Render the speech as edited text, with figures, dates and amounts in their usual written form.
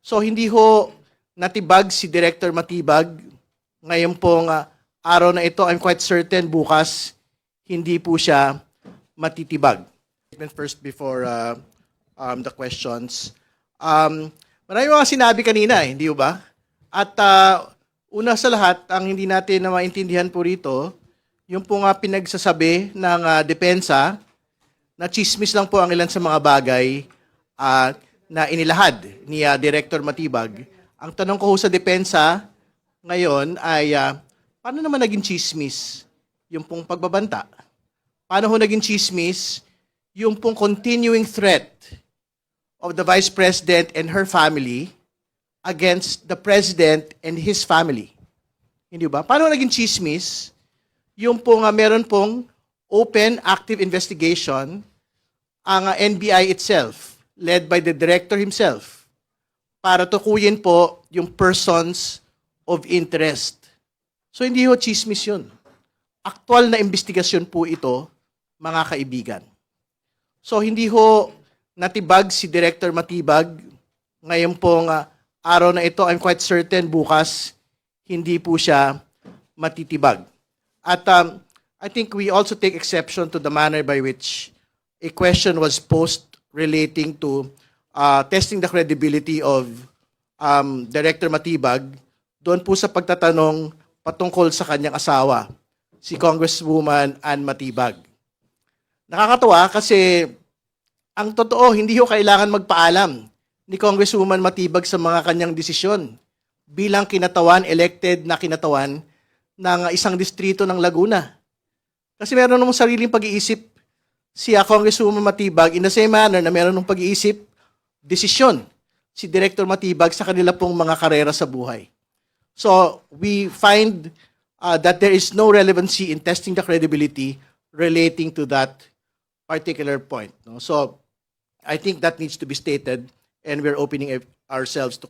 So hindi ho natibag si Director Matibag. Ngayon pong araw na ito, I'm quite certain bukas hindi po siya matitibag. First before the questions. Marami mga sinabi kanina, hindi ba? At una sa lahat, ang hindi natin na maintindihan po rito, yung po nga pinagsasabi ng depensa na chismis lang po ang ilan sa mga bagay na inilahad ni Director Matibag. Ang tanong ko ho sa depensa ngayon ay paano naman naging chismis yung pong pagbabanta? Paano ho naging chismis yung pong continuing threat of the Vice President and her family against the President and his family? Hindi ba? Paano naging chismis yung pong meron pong open, active investigation ang NBI itself, led by the Director himself, para tukuyin po yung persons of interest. So hindi ho chismis yun. Aktual na investigasyon po ito, mga kaibigan. So hindi ho natibag si Director Matibag. Ngayon pong araw na ito, I'm quite certain bukas hindi po siya matitibag. At I think we also take exception to the manner by which a question was posed relating to testing the credibility of Director Matibag doon po sa pagtatanong patungkol sa kanyang asawa, si Congresswoman Ann Matibag. Nakakatuwa kasi ang totoo, hindi ho kailangan magpaalam ni Congresswoman Matibag sa mga kanyang desisyon bilang kinatawan, elected na kinatawan ng isang distrito ng Laguna. Kasi meron namang sariling pag-iisip si Congresswoman Matibag in the same manner na meron ng pag-iisip, desisyon si Director Matibag sa kanila pong mga karera sa buhay. So we find that there is no relevancy in testing the credibility relating to that particular point. No? So I think that needs to be stated, and we're opening ourselves to